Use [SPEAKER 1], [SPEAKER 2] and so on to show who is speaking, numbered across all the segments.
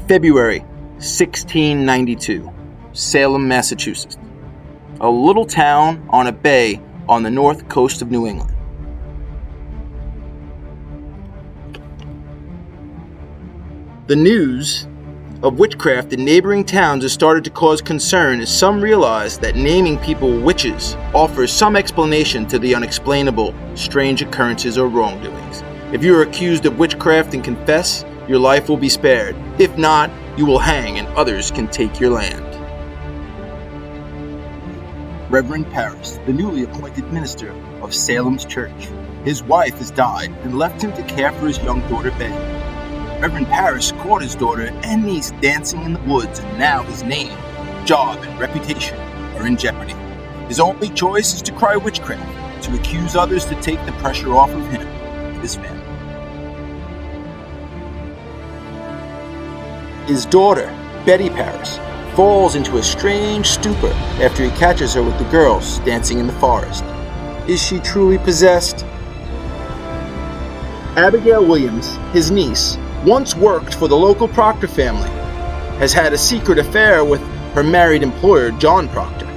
[SPEAKER 1] February 1692, Salem, Massachusetts. A little town on a bay on the north coast of New England. The news of witchcraft in neighboring towns has started to cause concern as some realize that naming people witches offers some explanation to the unexplainable, strange occurrences or wrongdoings. If you are accused of witchcraft and confess, your life will be spared. If not, you will hang and others can take your land. Reverend Parris, the newly appointed minister of Salem's church. His wife has died and left him to care for his young daughter Betty. Reverend Parris caught his daughter and niece dancing in the woods, and now his name, job, and reputation are in jeopardy. His only choice is to cry witchcraft, to accuse others to take the pressure off of him and his family. His daughter, Betty Parris, falls into a strange stupor after he catches her with the girls dancing in the forest. Is she truly possessed? Abigail Williams, his niece, once worked for the local Proctor family, has had a secret affair with her married employer, John Proctor.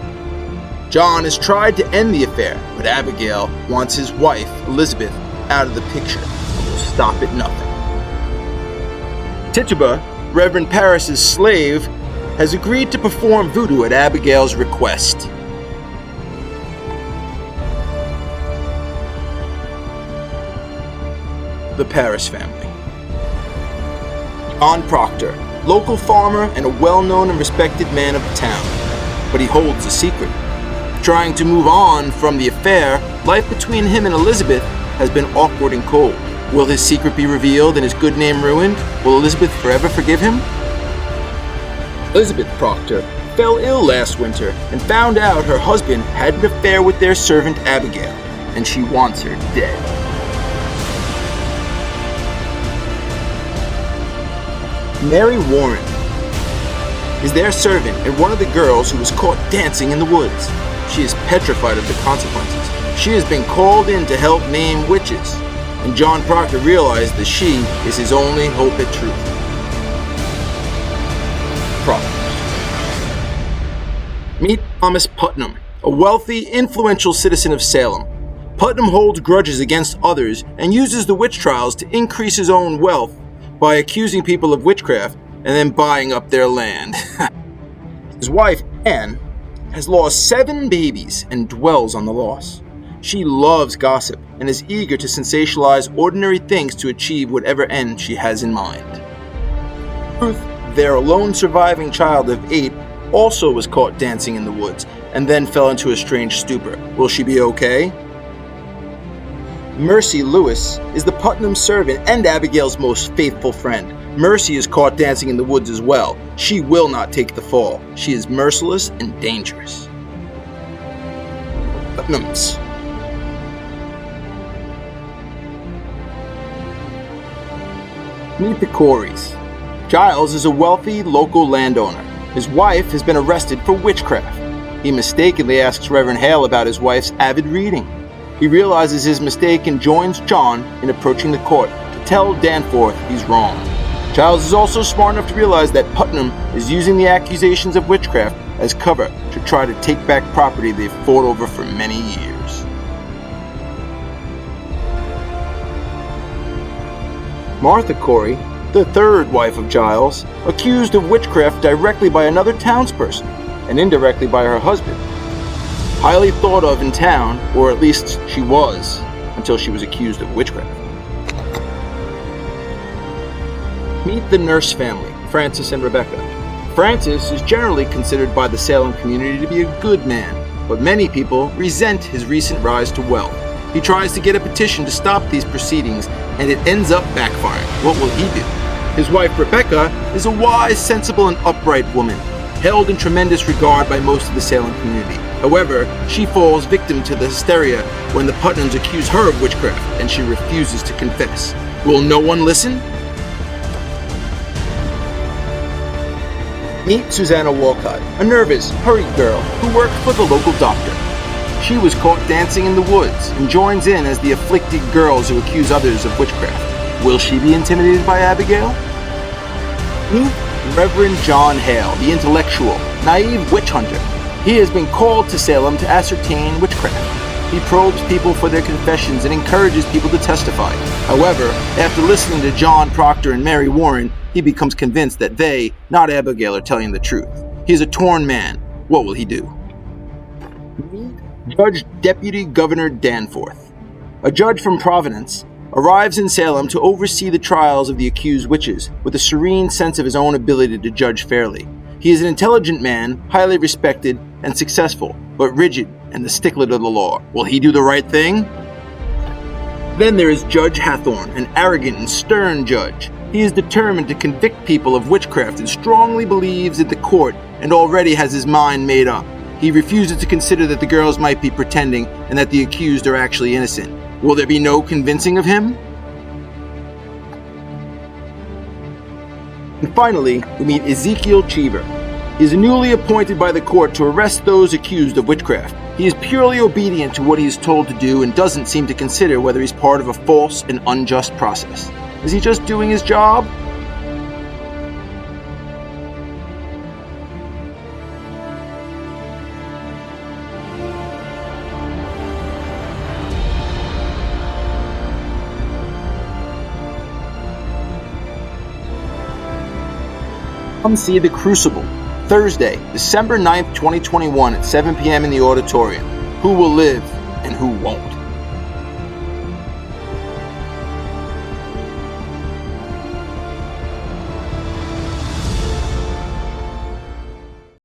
[SPEAKER 1] John has tried to end the affair, but Abigail wants his wife, Elizabeth, out of the picture and will stop at nothing. Tituba, Reverend Parris's slave, has agreed to perform voodoo at Abigail's request. The Parris family. John Proctor, local farmer and a well-known and respected man of the town, but he holds a secret. Trying to move on from the affair, life between him and Elizabeth has been awkward and cold. Will his secret be revealed and his good name ruined? Will Elizabeth forever forgive him? Elizabeth Proctor fell ill last winter and found out her husband had an affair with their servant Abigail, and she wants her dead. Mary Warren is their servant and one of the girls who was caught dancing in the woods. She is petrified of the consequences. She has been called in to help name witches, and John Proctor realized that she is his only hope at truth. Meet Thomas Putnam, a wealthy, influential citizen of Salem. Putnam holds grudges against others and uses the witch trials to increase his own wealth by accusing people of witchcraft and then buying up their land. His wife, Anne, has lost 7 babies and dwells on the loss. She loves gossip and is eager to sensationalize ordinary things to achieve whatever end she has in mind. Ruth, their lone surviving child of 8, also was caught dancing in the woods and then fell into a strange stupor. Will she be okay? Mercy Lewis is the Putnam servant and Abigail's most faithful friend. Mercy is caught dancing in the woods as well. She will not take the fall. She is merciless and dangerous. Putnams. Meet the Coreys. Giles is a wealthy local landowner. His wife has been arrested for witchcraft. He mistakenly asks Reverend Hale about his wife's avid reading. He realizes his mistake and joins John in approaching the court to tell Danforth he's wrong. Giles is also smart enough to realize that Putnam is using the accusations of witchcraft as cover to try to take back property they've fought over for many years. Martha Corey, the third wife of Giles, accused of witchcraft directly by another townsperson and indirectly by her husband. Highly thought of in town, or at least she was, until she was accused of witchcraft. Meet the Nurse family, Francis and Rebecca. Francis is generally considered by the Salem community to be a good man, but many people resent his recent rise to wealth. He tries to get a petition to stop these proceedings, and it ends up backfiring. What will he do? His wife, Rebecca, is a wise, sensible, and upright woman, held in tremendous regard by most of the Salem community. However, she falls victim to the hysteria when the Putnams accuse her of witchcraft, and she refuses to confess. Will no one listen? Meet Susanna Walcott, a nervous, hurried girl who worked for the local doctor. She was caught dancing in the woods and joins in as the afflicted girls who accuse others of witchcraft. Will she be intimidated by Abigail? Meet Reverend John Hale, the intellectual, naive witch hunter. He has been called to Salem to ascertain witchcraft. He probes people for their confessions and encourages people to testify. However, after listening to John Proctor and Mary Warren, he becomes convinced that they, not Abigail, are telling the truth. He is a torn man. What will he do? Judge Deputy Governor Danforth. A judge from Providence arrives in Salem to oversee the trials of the accused witches with a serene sense of his own ability to judge fairly. He is an intelligent man, highly respected and successful, but rigid and the stickler to the law. Will he do the right thing? Then there is Judge Hathorne, an arrogant and stern judge. He is determined to convict people of witchcraft and strongly believes in the court and already has his mind made up. He refuses to consider that the girls might be pretending and that the accused are actually innocent. Will there be no convincing of him? And finally, we meet Ezekiel Cheever. He is newly appointed by the court to arrest those accused of witchcraft. He is purely obedient to what he is told to do and doesn't seem to consider whether he's part of a false and unjust process. Is he just doing his job? Come see The Crucible, Thursday, December 9th, 2021 at 7 p.m. in the auditorium. Who will live and who won't?